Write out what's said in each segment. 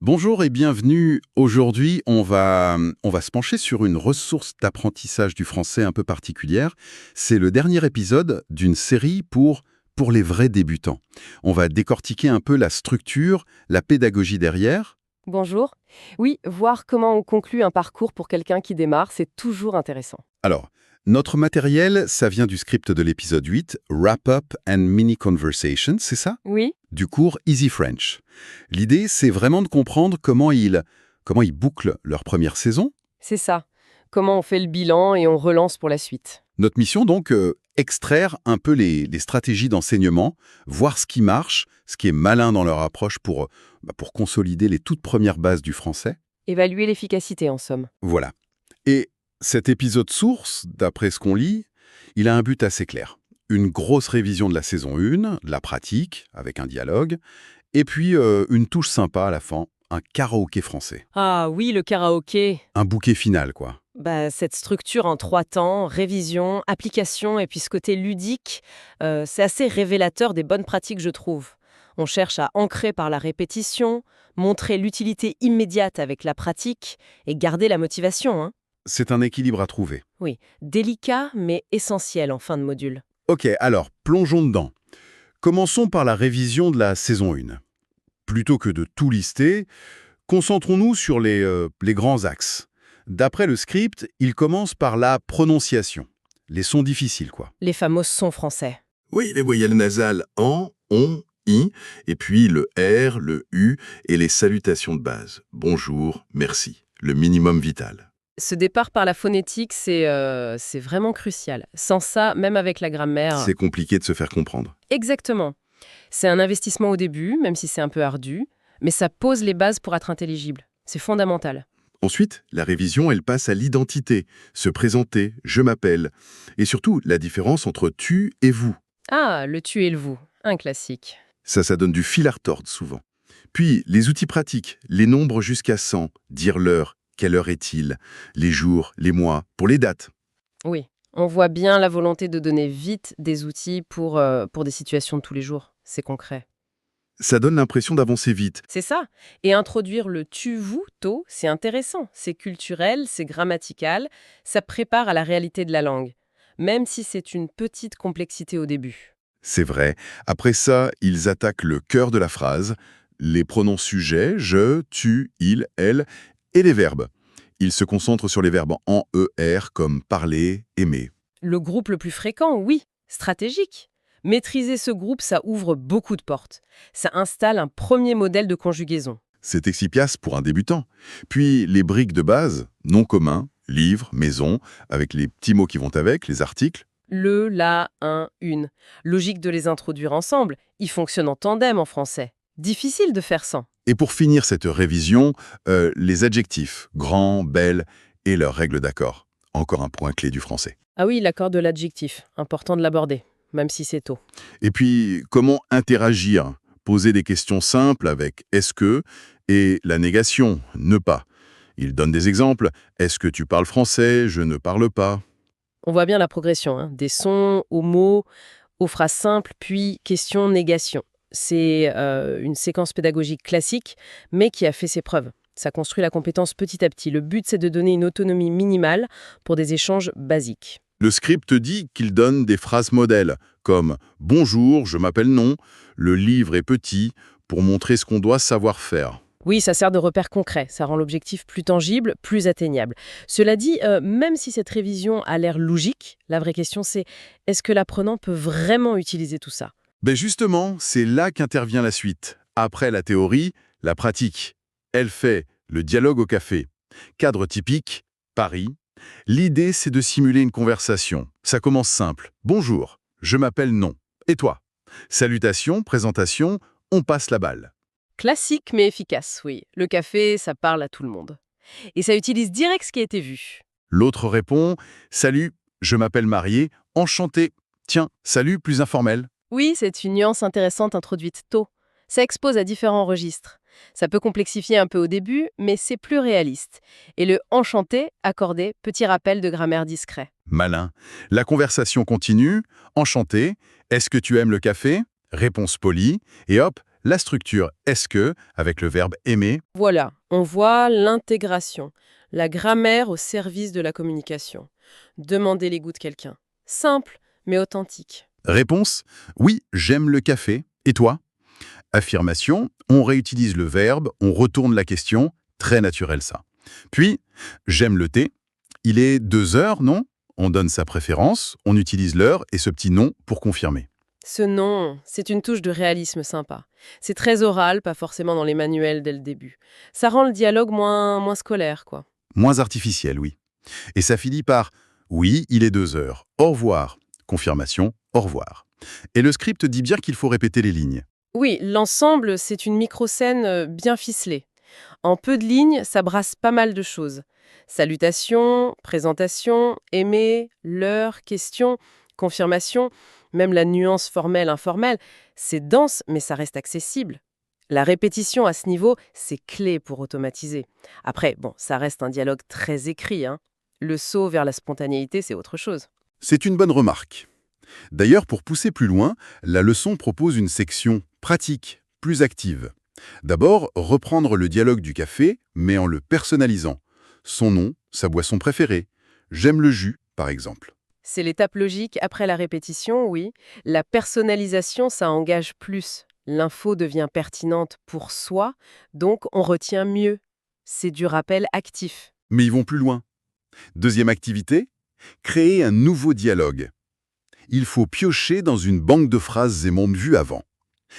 Bonjour et bienvenue. Aujourd'hui, on va se pencher sur une ressource d'apprentissage du français un peu particulière. C'est le dernier épisode d'une série pour les vrais débutants. On va décortiquer un peu la structure, la pédagogie derrière. Bonjour. Oui, voir comment on conclut un parcours pour quelqu'un qui démarre, c'est toujours intéressant. Alors, notre matériel, ça vient du script de l'épisode 8, Wrap Up and Mini Conversation, c'est ça? Oui, Du cours Easy French. L'idée, c'est vraiment de comprendre comment ils bouclent leur première saison. c'est ça. Comment on fait le bilan et on relance pour la suite. Notre mission, donc, extraire un peu les stratégies d'enseignement, voir ce qui marche, ce qui est malin dans leur approche pour consolider les toutes premières bases du français. Évaluer l'efficacité en somme. Voilà. Et cet épisode source, d'après ce qu'on lit, il a un but assez clair. Une grosse révision de la saison 1, de la pratique, avec un dialogue, et puis une touche sympa à la fin, un karaoké français. Ah oui, le karaoké. Un bouquet final, quoi. Cette structure en 3 temps, révision, application et puis ce côté ludique, c'est assez révélateur des bonnes pratiques, je trouve. On cherche à ancrer par la répétition, montrer l'utilité immédiate avec la pratique et garder la motivation, hein. C'est un équilibre à trouver. Oui, délicat mais essentiel en fin de module. Ok, alors, plongeons dedans. Commençons par la révision de la saison 1. Plutôt que de tout lister, concentrons-nous sur les grands axes. D'après le script, il commence par la prononciation. Les sons difficiles, quoi. Les fameux sons français. Oui, les voyelles nasales en, on, i, et puis le R, le U et les salutations de base. Bonjour, merci. Le minimum vital. Ce départ par la phonétique, c'est vraiment crucial. Sans ça, même avec la grammaire... C'est compliqué de se faire comprendre. Exactement. C'est un investissement au début, même si c'est un peu ardu, mais ça pose les bases pour être intelligible. C'est fondamental. Ensuite, la révision, elle passe à l'identité, se présenter, je m'appelle, et surtout la différence entre tu et vous. Ah, le tu et le vous, un classique. Ça donne du fil à retordre souvent. Puis, les outils pratiques, les nombres jusqu'à 100, dire l'heure, quelle heure est-il, les jours, les mois, pour les dates. Oui, on voit bien la volonté de donner vite des outils pour des situations de tous les jours. C'est concret. Ça donne l'impression d'avancer vite. C'est ça. Et introduire le tu, vous, to, c'est intéressant. C'est culturel, c'est grammatical, ça prépare à la réalité de la langue, même si c'est une petite complexité au début. C'est vrai. Après ça, ils attaquent le cœur de la phrase, les pronoms sujets, je, tu, il, elle, et les verbes. Ils se concentrent sur les verbes en ER comme parler, aimer. Le groupe le plus fréquent, oui, stratégique. Maîtriser ce groupe, ça ouvre beaucoup de portes. Ça installe un premier modèle de conjugaison. C'est efficace pour un débutant. Puis les briques de base, nom commun, livre, maison, avec les petits mots qui vont avec, les articles. Le, la, un, une. Logique de les introduire ensemble. Ils fonctionnent en tandem en français. Difficile de faire sans. Et pour finir cette révision, les adjectifs, grand, belle, et leurs règles d'accord. Encore un point clé du français. Ah oui, l'accord de l'adjectif. Important de l'aborder, même si c'est tôt. Et puis, comment interagir? Poser des questions simples avec « est-ce que ?» et la négation, « ne pas ». Il donne des exemples. « Est-ce que tu parles français? Je ne parle pas. » On voit bien la progression, hein, des sons aux mots, aux phrases simples, puis question, négation. C'est une séquence pédagogique classique, mais qui a fait ses preuves. Ça construit la compétence petit à petit. Le but, c'est de donner une autonomie minimale pour des échanges basiques. Le script dit qu'il donne des phrases modèles, comme « Bonjour, je m'appelle non »,« Le livre est petit », pour montrer ce qu'on doit savoir faire. Oui, ça sert de repère concret. Ça rend l'objectif plus tangible, plus atteignable. Cela dit, même si cette révision a l'air logique, la vraie question c'est est-ce que l'apprenant peut vraiment utiliser tout ça? Ben justement, c'est là qu'intervient la suite. Après la théorie, la pratique. Elle fait le dialogue au café. Cadre typique, Paris. L'idée, c'est de simuler une conversation. Ça commence simple. Bonjour, je m'appelle non. Et toi? Salutations, présentation, on passe la balle. Classique mais efficace, oui. Le café, ça parle à tout le monde. Et ça utilise direct ce qui a été vu. L'autre répond, salut, je m'appelle Marié, enchanté. Tiens, salut, plus informel. Oui, c'est une nuance intéressante introduite tôt. Ça expose à différents registres. Ça peut complexifier un peu au début, mais c'est plus réaliste. Et le enchanté, accordé, petit rappel de grammaire discret. Malin. La conversation continue. Enchanté. Est-ce que tu aimes le café? Réponse polie. Et hop, La structure « est-ce que » avec le verbe « aimer ». Voilà, on voit l'intégration, la grammaire au service de la communication. Demander les goûts de quelqu'un. Simple, mais authentique. Réponse : oui, j'aime le café. Et toi ? Affirmation : on réutilise le verbe, on retourne la question. Très naturel ça. Puis, j'aime le thé. Il est 2 heures, non ? On donne sa préférence, on utilise l'heure et ce petit nom pour confirmer. Ce nom, c'est une touche de réalisme sympa. C'est très oral, pas forcément dans les manuels dès le début. Ça rend le dialogue moins scolaire, quoi. Moins artificiel, oui. Et ça finit par « oui, il est 2 heures. Au revoir ». Confirmation, au revoir. Et le script dit bien qu'il faut répéter les lignes. Oui, l'ensemble, c'est une micro-scène bien ficelée. En peu de lignes, ça brasse pas mal de choses. Salutations, présentation, aimer, l'heure, question, confirmation, même la nuance formelle-informelle, c'est dense, mais ça reste accessible. La répétition à ce niveau, c'est clé pour automatiser. Après, bon, ça reste un dialogue très écrit, hein. Le saut vers la spontanéité, c'est autre chose. C'est une bonne remarque. D'ailleurs, pour pousser plus loin, la leçon propose une section pratique, plus active. D'abord, reprendre le dialogue du café, mais en le personnalisant. Son nom, sa boisson préférée. J'aime le jus, par exemple. C'est l'étape logique après la répétition, oui. La personnalisation, ça engage plus. L'info devient pertinente pour soi, donc on retient mieux. C'est du rappel actif. Mais ils vont plus loin. Deuxième activité, créer un nouveau dialogue. Il faut piocher dans une banque de phrases aimantes vues avant.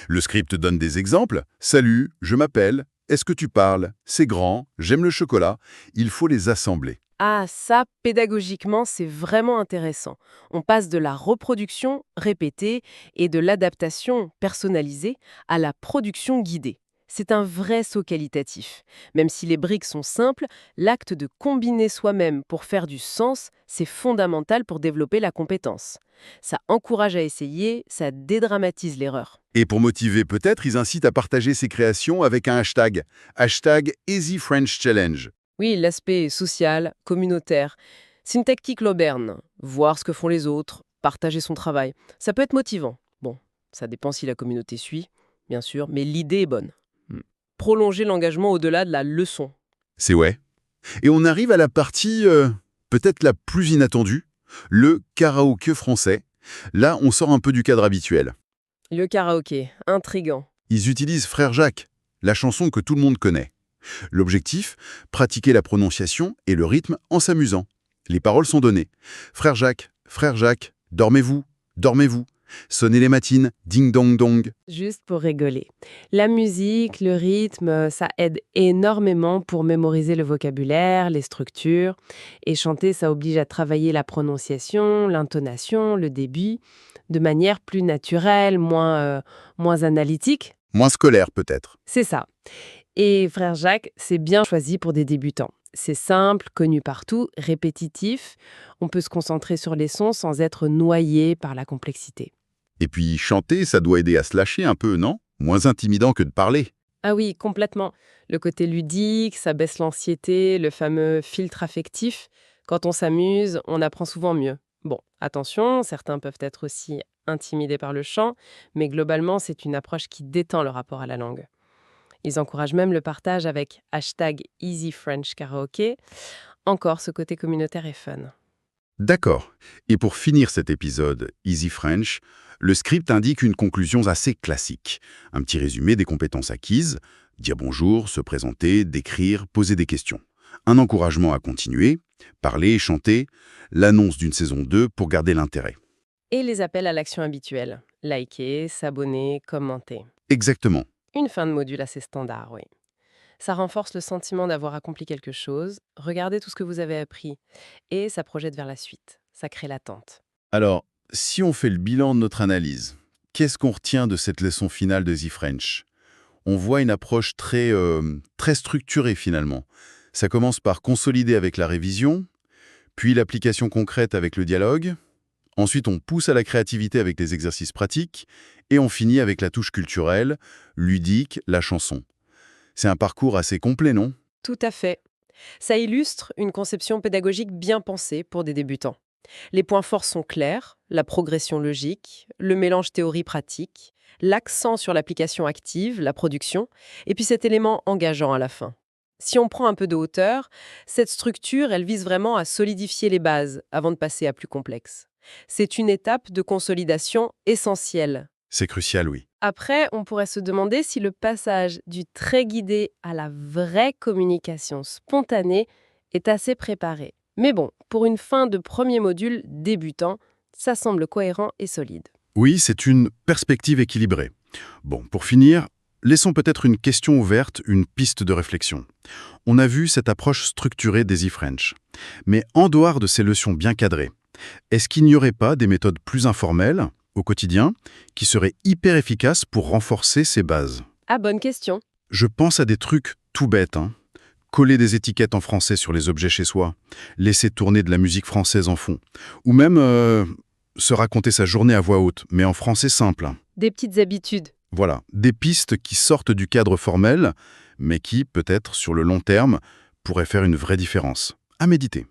Le script donne des exemples. « Salut, je m'appelle. Est-ce que tu parles ? C'est grand. J'aime le chocolat. » Il faut les assembler. Ah, ça, pédagogiquement, c'est vraiment intéressant. On passe de la reproduction répétée et de l'adaptation personnalisée à la production guidée. C'est un vrai saut qualitatif. Même si les briques sont simples, l'acte de combiner soi-même pour faire du sens, c'est fondamental pour développer la compétence. Ça encourage à essayer, ça dédramatise l'erreur. Et pour motiver peut-être, ils incitent à partager ses créations avec un hashtag. Hashtag #EasyFrenchChallenge. Oui, l'aspect social, communautaire. C'est une tactique Loberne. Voir ce que font les autres, partager son travail. Ça peut être motivant. Bon, ça dépend si la communauté suit, bien sûr, mais l'idée est bonne. Prolonger l'engagement au-delà de la leçon. C'est ouais. Et on arrive à la partie peut-être la plus inattendue, le karaoké français. Là, on sort un peu du cadre habituel. Le karaoké, intriguant. Ils utilisent Frère Jacques, la chanson que tout le monde connaît. L'objectif, pratiquer la prononciation et le rythme en s'amusant. Les paroles sont données. Frère Jacques, dormez-vous, dormez-vous. Sonnez les matines, ding dong dong. Juste pour rigoler. La musique, le rythme, ça aide énormément pour mémoriser le vocabulaire, les structures. Et chanter, ça oblige à travailler la prononciation, l'intonation, le débit, de manière plus naturelle, moins analytique. Moins scolaire peut-être. C'est ça. Et Frère Jacques, c'est bien choisi pour des débutants. C'est simple, connu partout, répétitif. On peut se concentrer sur les sons sans être noyé par la complexité. Et puis chanter, ça doit aider à se lâcher un peu, non ? Moins intimidant que de parler. Ah oui, complètement. Le côté ludique, ça baisse l'anxiété, le fameux filtre affectif. Quand on s'amuse, on apprend souvent mieux. Bon, attention, certains peuvent être aussi intimidés par le chant, mais globalement, c'est une approche qui détend le rapport à la langue. Ils encouragent même le partage avec #EasyFrenchKaraoke. Encore, ce côté communautaire est fun. D'accord. Et pour finir cet épisode Easy French, le script indique une conclusion assez classique. Un petit résumé des compétences acquises, dire bonjour, se présenter, décrire, poser des questions. Un encouragement à continuer, parler, chanter, l'annonce d'une saison 2 pour garder l'intérêt. Et les appels à l'action habituelle. Liker, s'abonner, commenter. Exactement. Une fin de module assez standard, oui. Ça renforce le sentiment d'avoir accompli quelque chose, regardez tout ce que vous avez appris, et ça projette vers la suite. Ça crée l'attente. Alors, si on fait le bilan de notre analyse, qu'est-ce qu'on retient de cette leçon finale de Easy French ? On voit une approche très structurée finalement. Ça commence par consolider avec la révision, puis l'application concrète avec le dialogue. Ensuite, on pousse à la créativité avec les exercices pratiques, et on finit avec la touche culturelle, ludique, la chanson. C'est un parcours assez complet, non ? Tout à fait. Ça illustre une conception pédagogique bien pensée pour des débutants. Les points forts sont clairs, la progression logique, le mélange théorie-pratique, l'accent sur l'application active, la production, et puis cet élément engageant à la fin. Si on prend un peu de hauteur, cette structure, elle vise vraiment à solidifier les bases avant de passer à plus complexe. C'est une étape de consolidation essentielle. C'est crucial, oui. Après, on pourrait se demander si le passage du très guidé à la vraie communication spontanée est assez préparé. Mais bon, pour une fin de premier module débutant, ça semble cohérent et solide. Oui, c'est une perspective équilibrée. Bon, pour finir, laissons peut-être une question ouverte, une piste de réflexion. On a vu cette approche structurée d'Easy French. Mais en dehors de ces leçons bien cadrées, est-ce qu'il n'y aurait pas des méthodes plus informelles, au quotidien, qui seraient hyper efficaces pour renforcer ces bases? Ah, bonne question. Je pense à des trucs tout bêtes, hein. Coller des étiquettes en français sur les objets chez soi, laisser tourner de la musique française en fond, ou même se raconter sa journée à voix haute, mais en français simple. Des petites habitudes. Voilà, des pistes qui sortent du cadre formel, mais qui, peut-être sur le long terme, pourraient faire une vraie différence. À méditer.